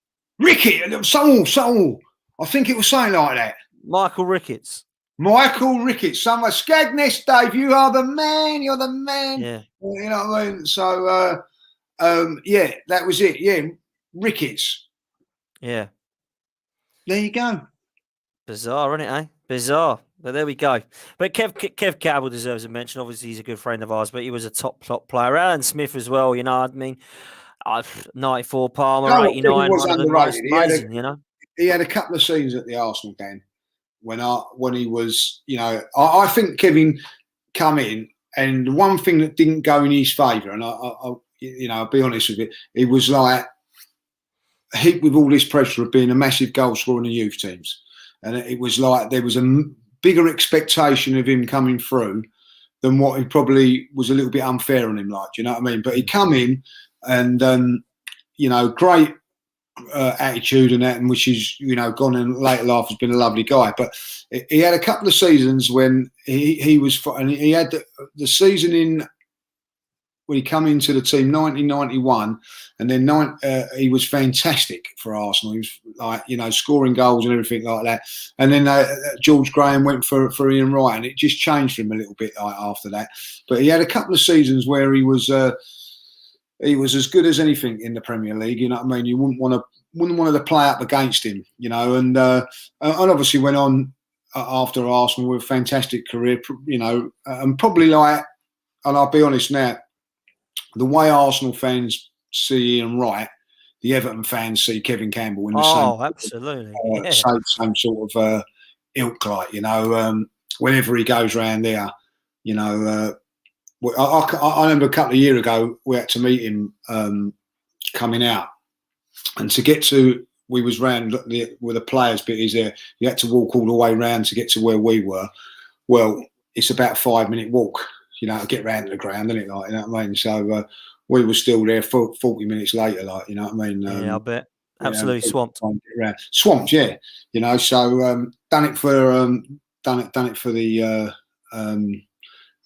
Someone. I think it was something like that. Michael Ricketts. Somewhere. Scagness, Dave, you are the man. You're the man. Yeah. You know what I mean? So, yeah, that was it. Yeah, Ricketts. Yeah. There you go. Bizarre, isn't it, eh? Bizarre. But there we go. But Kev Campbell deserves a mention. Obviously, he's a good friend of ours, but he was a top player. Alan Smith as well, you know what I mean? 94 Palmer, 89, one of the most amazing, you know? He had a couple of scenes at the Arsenal game when he was, you know, I think Kevin come in, and the one thing that didn't go in his favour, and I'll be honest with you, he was like heaped with all this pressure of being a massive goal scorer in the youth teams, and it was like there was a bigger expectation of him coming through than what he probably was a little bit unfair on him, like, do you know what I mean? But he come in and you know, great attitude and that, and which is, you know, gone in later life has been a lovely guy. But he had a couple of seasons when he was, and he had the season in when he come into the team 1991, and then he was fantastic for Arsenal. He was like, you know, scoring goals and everything like that. And then George Graham went for Ian Wright, and it just changed for him a little bit after that. But he had a couple of seasons where he was as good as anything in the Premier League. You know what I mean? You wouldn't want to play up against him, you know. And obviously went on after Arsenal with a fantastic career, you know, and probably like, and I'll be honest now, the way Arsenal fans see Ian Wright, the Everton fans see Kevin Campbell in the absolutely. Same sort of ilk, like, you know. Whenever he goes round there, you know. I remember a couple of years ago we had to meet him coming out, and to get to, we was round where the players bit is there. You had to walk all the way round to get to where we were. Well, it's about a 5-minute walk, you know, to get round to the ground, isn't it? Like, you know what I mean? So we were still there for 40 minutes later, like, you know what I mean? Yeah, I bet. Absolutely swamped. Swamped, yeah. You know, so done it for the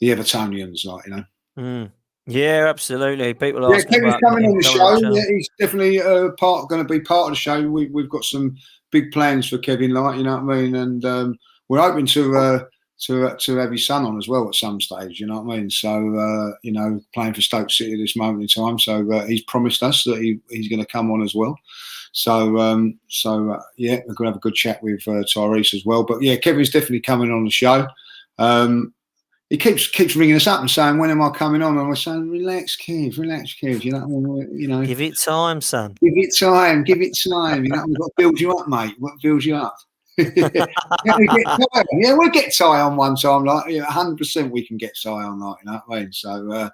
Evertonians, like, you know. Yeah, absolutely. People ask Kevin's coming on the show. Yeah, he's definitely going to be part of the show. We've got some big plans for Kevin, like, you know what I mean. And we're hoping to have his son on as well at some stage. You know what I mean. So you know, playing for Stoke City at this moment in time. So he's promised us that he's going to come on as well. So yeah, we're going to have a good chat with Tyrese as well. But yeah, Kevin's definitely coming on the show. He keeps ringing us up and saying, "When am I coming on?" And we're saying, "Relax, Kev. You know what I mean? You know, give it time, son. Give it time. You know, we've got to build you up, mate. What builds you up?" Yeah, we'll get Ty on one time, like, 100% we can get Ty on, like, you know what I mean? So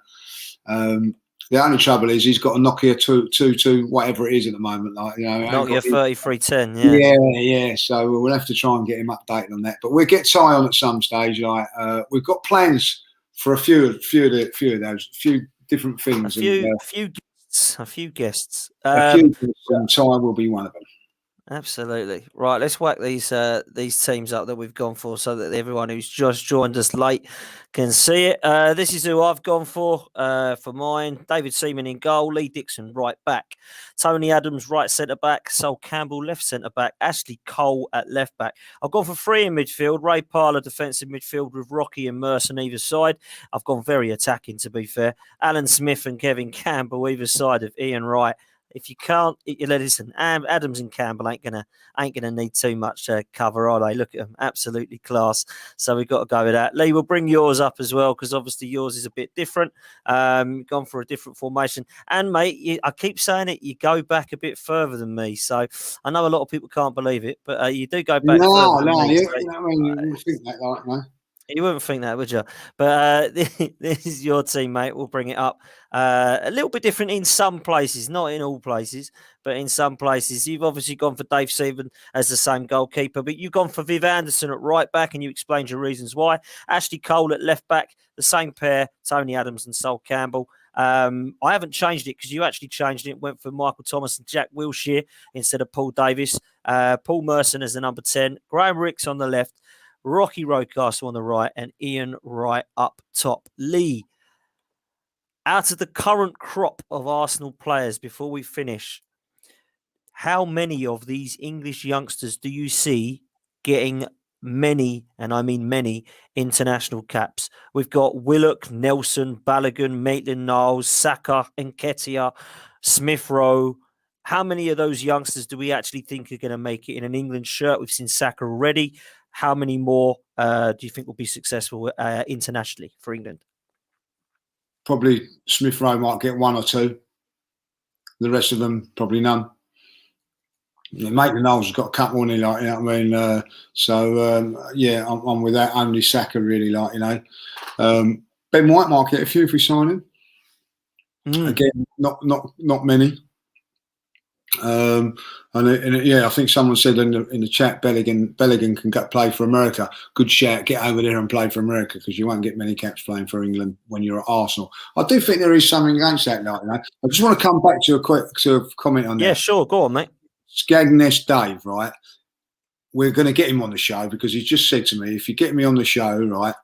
the only trouble is he's got a Nokia 22 whatever it is at the moment, like, you know. Nokia 3310, yeah. So we'll have to try and get him updated on that. But we'll get Ty on at some stage. Like, we've got plans for a few of those, few different things. A few guests. And Ty will be one of them. Absolutely. Right, let's whack these teams up that we've gone for so that everyone who's just joined us late can see it. This is who I've gone for mine. David Seaman in goal, Lee Dixon right back, Tony Adams right centre back, Sol Campbell left centre back, Ashley Cole at left back. I've gone for three in midfield, Ray Parlour defensive midfield with Rocky and Merson either side. I've gone very attacking, to be fair. Alan Smith and Kevin Campbell either side of Ian Wright. If you can't, listen, Adams and Campbell ain't gonna need too much cover, are they? Look at them, absolutely class. So we've got to go with that. Lee, we'll bring yours up as well because obviously yours is a bit different. Gone for a different formation, and mate, I keep saying it. You go back a bit further than me, so I know a lot of people can't believe it, but you do go back further than me. You wouldn't think that, like, no. You wouldn't think that, would you? But this is your team, mate. We'll bring it up. A little bit different in some places, not in all places, but in some places. You've obviously gone for Dave Seaman as the same goalkeeper, but you've gone for Viv Anderson at right back, and you explained your reasons why. Ashley Cole at left back, the same pair, Tony Adams and Sol Campbell. I haven't changed it because you actually changed it. Went for Michael Thomas and Jack Wilshere instead of Paul Davis. Paul Merson as the number 10. Graham Ricks on the left. Rocky Roadcastle on the right, and Ian Wright up top. Lee, out of the current crop of Arsenal players, before we finish, how many of these English youngsters do you see getting many, and I mean many, international caps? We've got Willock, Nelson, Balogun, Maitland-Niles, Saka, Nketiah, Smith Rowe. How many of those youngsters do we actually think are going to make it in an England shirt? We've seen Saka already. How many more do you think will be successful internationally for England? Probably Smith Rowe might get one or two. The rest of them, probably none. Maitland-Niles has got a couple on it, like, you know what I mean? Yeah, I'm with that. Only Saka, really, like, you know. Ben White might get a few if we sign him. Again, not many. Yeah, I think someone said in the chat, Bellingham can play for America. Good shout, get over there and play for America, because you won't get many caps playing for England when you're at Arsenal. I do think there is something against that, like, you know. I just want to come back to a quick sort of comment on that. Yeah, sure, go on, mate. Scagness Dave, right? We're going to get him on the show because he's just said to me, if you get me on the show, right,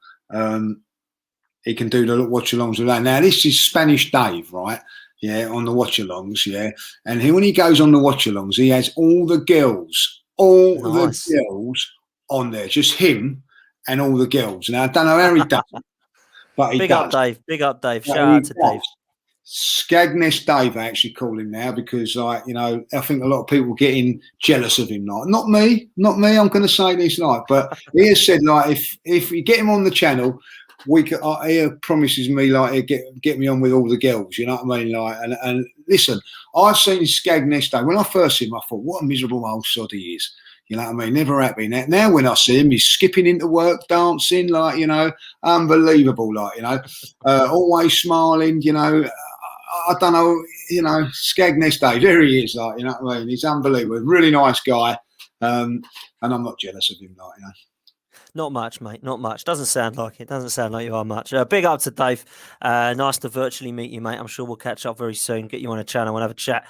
he can do the watch-alongs with that. Now, this is Spanish Dave, right? Yeah, on the watch-alongs, yeah. And when he goes on the watch-alongs, he has all the girls on there, just him and all the girls. Now, I don't know how he does it, but he does. Big up, Dave. Shout out to Dave. Scagness Dave, I actually call him now, because, like, you know, I think a lot of people are getting jealous of him. Like, not me. I'm going to say this, like, but he has said, like, if you get him on the channel, he promises me, like, he'll get me on with all the girls. You know what I mean? Like, and listen, I've seen Scagness Dave. When I first see him, I thought, what a miserable old sod he is. You know what I mean? Never happy. Now when I see him, he's skipping into work, dancing, like, you know, unbelievable, like, you know, always smiling, you know. I don't know, you know, Scagness Dave, there he is, like, you know what I mean? He's unbelievable, really nice guy, and I'm not jealous of him, like, you know. Not much, mate, not much. Doesn't sound like it. Doesn't sound like you are much. Big up to Dave. Nice to virtually meet you, mate. I'm sure we'll catch up very soon, get you on a channel and have a chat.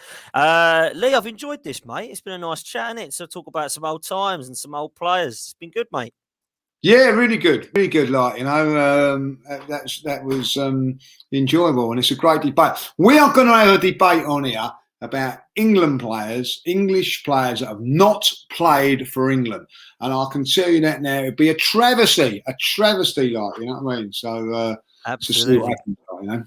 Lee, I've enjoyed this, mate. It's been a nice chat, innit? So talk about some old times and some old players. It's been good, mate. Yeah, really good, like, you know, that was enjoyable, and it's a great debate. We are going to have a debate on here about England players, English players that have not played for England, and I can tell you that now, it'd be a travesty, like, you know what I mean? So absolutely, happens, you know.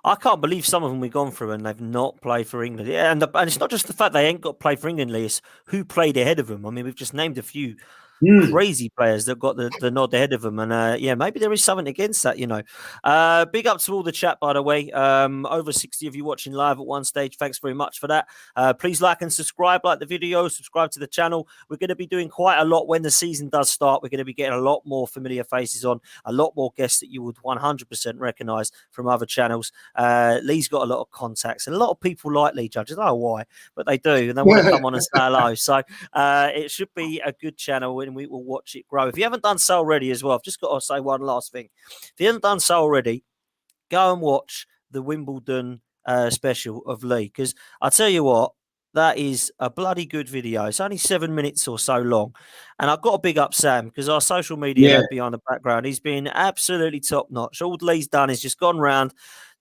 I can't believe some of them we've gone through and they've not played for England. Yeah, and it's not just the fact they ain't got played for England, Lee, it's who played ahead of them. I mean, we've just named a few crazy players that got the nod ahead of them, and yeah, maybe there is something against that, you know. Big up to all the chat, by the way. Over 60 of you watching live at one stage. Thanks very much for that. Please like and subscribe, like the video, subscribe to the channel. We're going to be doing quite a lot when the season does start. We're going to be getting a lot more familiar faces on, a lot more guests that you would 100% recognise from other channels. Lee's got a lot of contacts, and a lot of people like Lee Judge. I don't know why, but they do, and they want to come on and say hello. So it should be a good channel, and we will watch it grow. If you haven't done so already as well, I've just got to say one last thing. If you haven't done so already, go and watch the Wimbledon special of Lee, because I tell you what, That is a bloody good video. It's only 7 minutes or so long. And I've got to big up Sam because our social media lad behind the background, he's been absolutely top notch. All Lee's done is just gone round,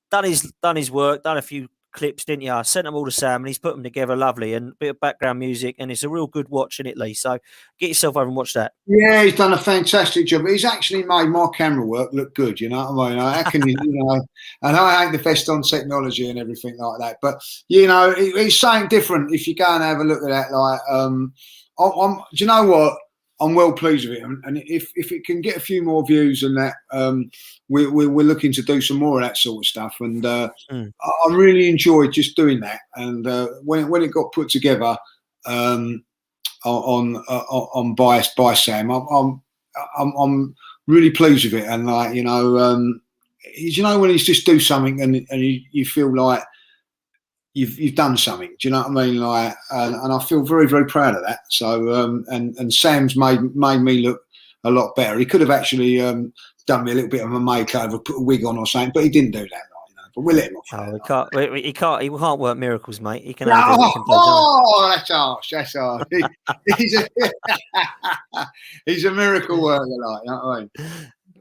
done his work, done a few clips, didn't you? I sent them all to Sam and he's put them together lovely and a bit of background music. And it's a real good watch, isn't it, Lee? So get yourself over and watch that. Yeah, he's done a fantastic job. He's actually made my camera work look good, you know what I mean? How can you know, and I ain't the best on technology and everything like that. But, you know, it's something different if you go and have a look at that. Like, do you know what? I'm well pleased with it. And if it can get a few more views and that, we're looking to do some more of that sort of stuff. And I really enjoyed just doing that. And when it got put together, on by Sam, I'm really pleased with it, and like you know when he's just do something and you feel like you've done something. Do you know what I mean? Like, and I feel very very proud of that. So and Sam's made me look a lot better. He could have actually done me a little bit of a makeover, put a wig on or something, but he didn't do that. But we'll let him off. Oh, he can't work miracles, mate. He can. That's harsh. That's harsh. He's a miracle worker, like, you know what I mean?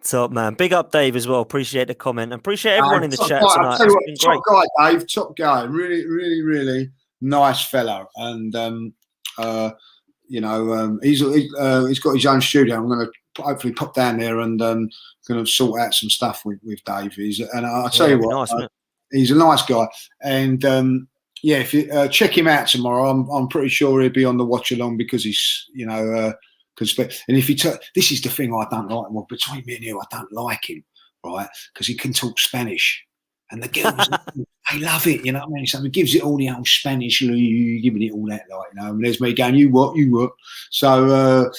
Top man. Big up Dave as well. Appreciate the comment and appreciate everyone in the chat tonight. It's been great. Top guy, Dave. Top guy. Really, really, really nice fellow. And you know, he's got his own studio. I'm going to hopefully pop down there and going to sort out some stuff with Dave. And I'll tell you what, nice, he's a nice guy. And yeah, if you check him out tomorrow, I'm pretty sure he'll be on the watch along because he's, you know, and if he this is the thing I don't like. Well, between me and you, I don't like him, right? Because he can talk Spanish. And the girls, they love it, you know what I mean? So he gives it all the old Spanish, giving it all that, like, you know. And there's me going, you what? So,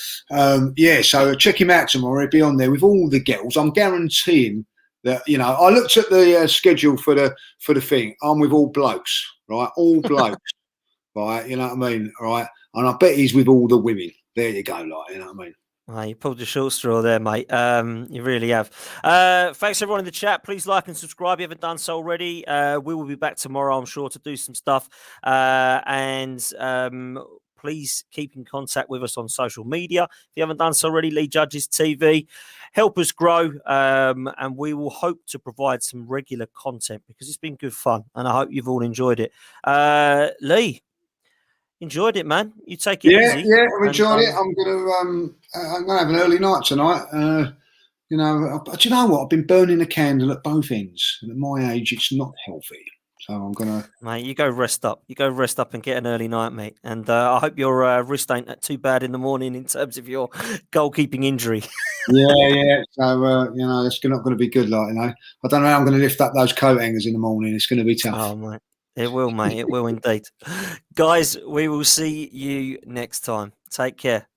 yeah, so check him out tomorrow. He'll be on there with all the girls. I'm guaranteeing that, you know, I looked at the schedule for the thing. I'm with all blokes, right? All blokes, right? You know what I mean? Right? And I bet he's with all the women. There you go, like, you know what I mean? Oh, you pulled the short straw there, mate. You really have. Thanks, everyone in the chat. Please like and subscribe if you haven't done so already. We will be back tomorrow, I'm sure, to do some stuff. And please keep in contact with us on social media. If you haven't done so already, Lee Judges TV. Help us grow, and we will hope to provide some regular content because it's been good fun, and I hope you've all enjoyed it. Lee, enjoyed it, man. You take it easy. Yeah, I've enjoyed it. I'm gonna have an early night tonight. You know, but you know what? I've been burning a candle at both ends, and at my age, it's not healthy. So I'm gonna. Mate, you go rest up. You go rest up and get an early night, mate. And I hope your wrist ain't too bad in the morning in terms of your goalkeeping injury. Yeah. So you know, it's not going to be good. Like, you know, I don't know how I'm going to lift up those coat hangers in the morning. It's going to be tough. Oh, mate. It will, mate. It will indeed. Guys, we will see you next time. Take care.